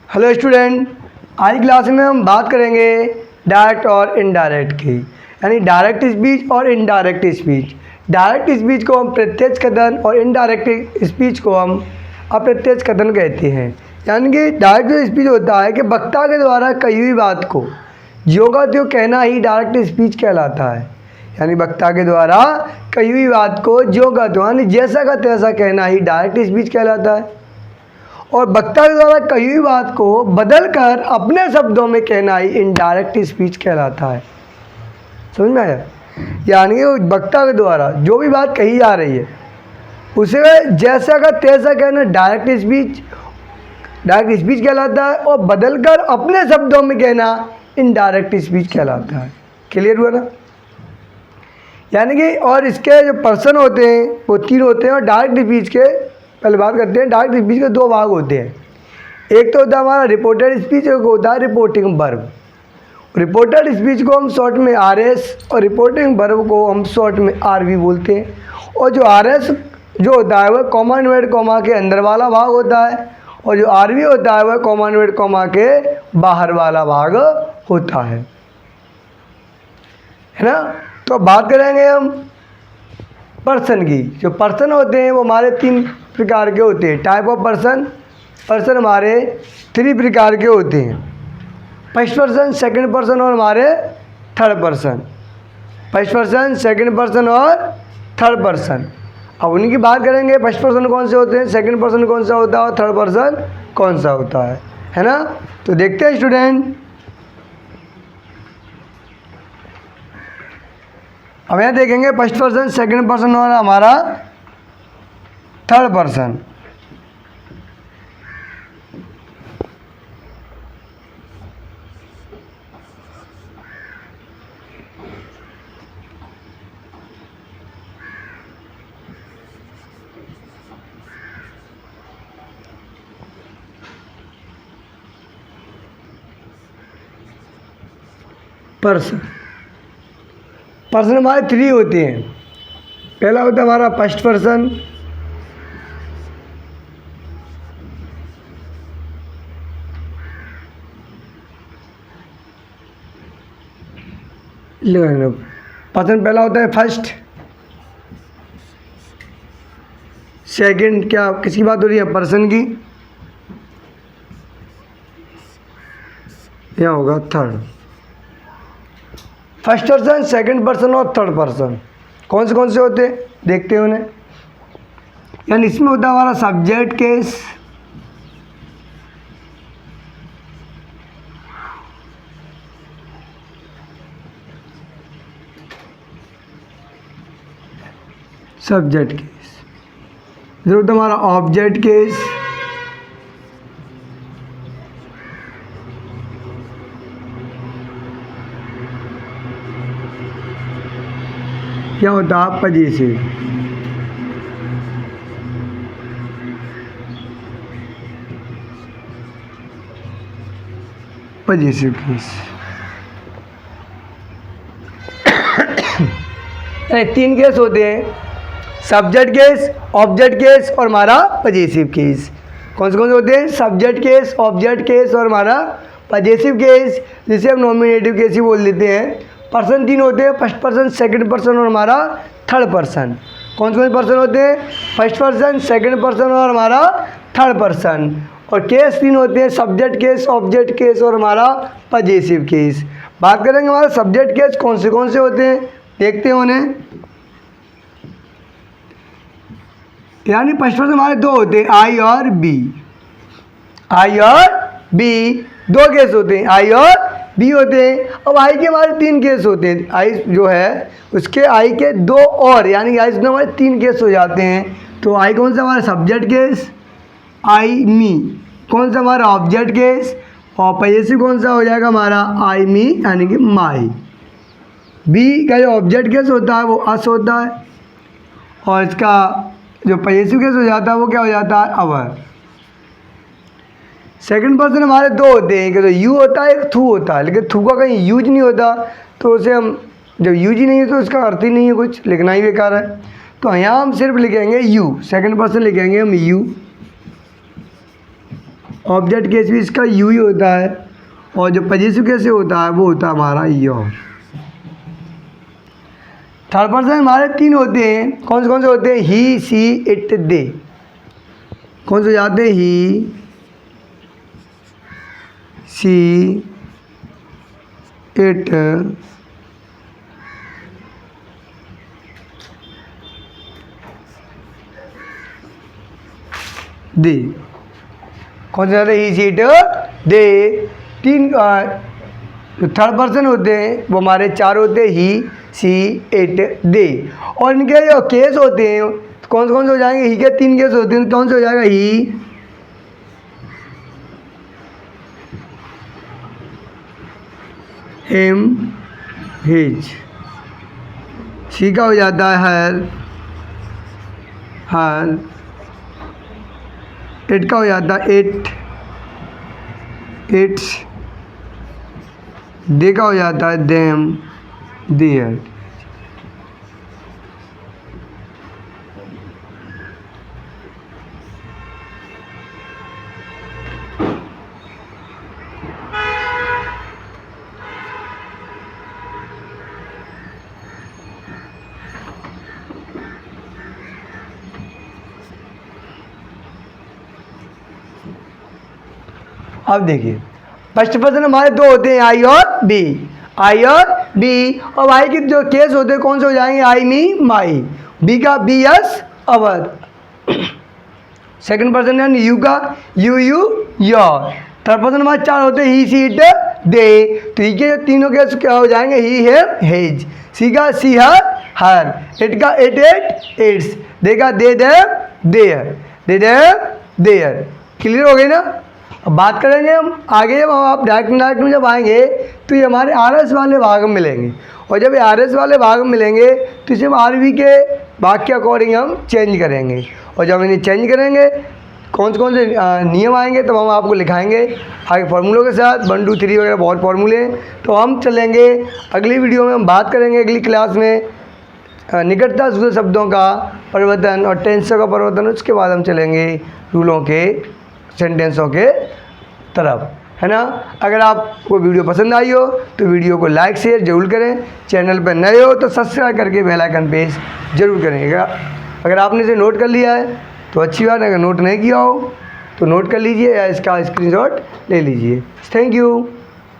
Hello student, आज की class में हम बात करेंगे डायरेक्ट और इनडायरेक्ट की, यानी डायरेक्ट स्पीच और इनडायरेक्ट स्पीच। डायरेक्ट स्पीच को हम प्रत्यक्ष कथन और इनडायरेक्ट स्पीच को हम अप्रत्यक्ष कथन कहते हैं। यानी कि डायरेक्ट स्पीच होता है कि वक्ता के द्वारा कही हुई बात को ज्यों का त्यों कहना ही डायरेक्ट स्पीच कहलाता है। यानी वक्ता के द्वारा कही हुई बात को ज्यों का त्यों यानी जैसा का तैसा कहना ही डायरेक्ट स्पीच कहलाता है। और वक्ता के द्वारा कही हुई बात को बदल कर अपने शब्दों में कहना ही इनडायरेक्ट स्पीच कहलाता है। समझ में आया? यानी वक्ता के द्वारा जो भी बात कही जा रही है उसे जैसा का तैसा कहना डायरेक्ट स्पीच कहलाता है, और बदल कर अपने शब्दों में कहना इनडायरेक्ट स्पीच कहलाता है। क्लियर हुआ ना? यानी कि और इसके जो पर्सन होते हैं वो 3 होते हैं। और डायरेक्ट स्पीच के पहले बात करते हैं। डायरेक्ट स्पीच के 2 भाग होते हैं। एक तो होता है हमारा रिपोर्टेड स्पीच, एक होता है रिपोर्टिंग वर्ब। रिपोर्टेड स्पीच को हम शॉर्ट में आरएस और रिपोर्टिंग वर्ब को हम शॉर्ट में आरवी बोलते हैं। और जो आरएस जो होता है वह कॉमा इन्वर्टेड कॉमा के अंदर वाला भाग होता है, और जो आरवी होता है वह कॉमा इन्वर्टेड कॉमा के बाहर वाला भाग होता है ना? तो बात करेंगे हम पर्सन की। जो पर्सन होते हैं वो हमारे 3 प्रकार के होते हैं। टाइप ऑफ पर्सन हमारे 3 प्रकार के होते हैं। फर्स्ट पर्सन, सेकंड पर्सन और हमारे third person. First person, second person और थर्ड पर्सन। अब उन्हीं की बात करेंगे। फर्स्ट पर्सन कौन से होते हैं, सेकंड पर्सन कौन सा होता है और थर्ड पर्सन कौन सा होता है ना? तो देखते हैं स्टूडेंट। अब यहाँ देखेंगे फर्स्ट पर्सन, सेकंड पर्सन और हमारा थर्ड पर्सन। पर्सन हमारे 3 होते हैं। पहला होता है हमारा फर्स्ट पर्सन, पर्सन पहला होता है फर्स्ट। सेकंड क्या किसकी बात हो रही है? पर्सन की। यहाँ होगा third. First person, second person और थर्ड पर्सन कौन से होते हैं देखते हैं उन्हें। यानी इसमें होता है हमारा सब्जेक्ट केस, सब्जेक्ट केस। इधर होता है हमारा ऑब्जेक्ट केस, क्या होता है पजेसिव। Possessive case. 3 केस होते हैं, सब्जेक्ट केस, ऑब्जेक्ट केस और हमारा पजेसिव केस। कौन से होते हैं? सब्जेक्ट केस, ऑब्जेक्ट केस और हमारा पजेसिव केस, जिसे हम नॉमिनेटिव केस ही बोल देते हैं। पर्सन 3 होते हैं, फर्स्ट पर्सन, सेकंड पर्सन और हमारा थर्ड पर्सन। कौन से पर्सन होते हैं? फर्स्ट पर्सन, सेकंड पर्सन और हमारा थर्ड पर्सन। और केस 3 होते हैं, सब्जेक्ट केस, ऑब्जेक्ट केस और हमारा पजेसिव केस। बात करेंगे हमारा सब्जेक्ट केस कौन से होते हैं देखते हैं उन्हें। यानी फर्स्ट पर्सन हमारे 2 होते हैं, आई और बी। आई और बी 2 केस होते हैं, आई और बी होते हैं। अब आई के हमारे 3 केस होते हैं। आई जो है उसके आई के 2 और, यानी आई से हमारे 3 केस हो जाते हैं। तो आई कौन सा हमारा? सब्जेक्ट केस, आई मी। कौन सा हमारा? Object case. और पजेसिव कौन सा हो जाएगा हमारा? आई मी यानी कि माई। बी का जो ऑब्जेक्ट केस होता है वो अस होता है, और इसका जो पजेसिव केस हो जाता है वो क्या हो जाता है? अवर। सेकंड पर्सन हमारे 2 होते हैं, कि तो यू होता है, एक थू होता है। लेकिन थू का कहीं यूज नहीं होता, तो उसे हम जब यूज ही नहीं है तो उसका अर्थ ही नहीं है, कुछ लिखना ही बेकार है। तो यहाँ हम सिर्फ लिखेंगे यू, सेकंड पर्सन लिखेंगे हम यू। ऑब्जेक्ट केस भी इसका यू ही होता है, और जो पजेसिव केस से होता है वो होता है हमारा योर। थर्ड पर्सन हमारे 3 होते हैं, कौन से होते हैं? ही, सी, इट, दे। कौन से जाते हैं? ही, सी, इट, दे। कौन से जाते हैं? ही, सी, इट, दे। 3 थर्ड पर्सन होते हैं वो हमारे 4 होते हैं, ही, सी, इट, दे। और इनके जो केस होते हैं कौन से हो जाएंगे? ही के 3 केस होते हैं, कौन से हो जाएगा? ही, हिम, हिज। सी का हो जाता है हर, हर। इट का हो जाता है इट, इट्स। दे का हो जाता है देम, देयर। अब देखिए फर्स्ट पर्सन हमारे 2 होते हैं, आई और बी। आई और बी, और आई के जो केस होते हैं कौन से हो जाएंगे? आई, मी, माई। बी का बी, यस, अवर। सेकंड पर्सन यानी यू का यू, योर। थर्ड पर्सन हमारे 4 होते हैं, ही, सी, इट, दे। तो ही के तीनों केस क्या हो जाएंगे? ही, हिम, हिज। सी का सी, हर। इट का इट, इट्स। दे का they, them, their. They, them, their. Clear हो गई ना? अब बात करेंगे हम आगे, जब आप डायरेक्ट में जब आएंगे तो ये हमारे आर एस वाले भाग में मिलेंगे, और जब ये आर एस वाले भाग में मिलेंगे तो इसे हम आर वी के भाग के अकॉर्डिंग हम चेंज करेंगे, और जब इन्हें चेंज करेंगे कौन से नियम आएंगे तब हम आपको लिखाएंगे आगे फार्मूलों के साथ। 1, 2, 3 वगैरह बहुत फार्मूले हैं। तो हम चलेंगे अगली वीडियो में, हम बात करेंगे अगली क्लास में निकटता सूत्र शब्दों का परिवर्तन और टेंसों का परिवर्तन। उसके बाद हम चलेंगे रूलों के, सेंटेंसों के तरफ, है ना। अगर आपको वीडियो पसंद आई हो तो वीडियो को लाइक शेयर जरूर करें। चैनल पर नए हो तो सब्सक्राइब करके बेल आइकन प्रेस जरूर करेंगे। अगर आपने इसे नोट कर लिया है तो अच्छी बात है, अगर नोट नहीं किया हो तो नोट कर लीजिए या इसका स्क्रीनशॉट ले लीजिए। Thank you.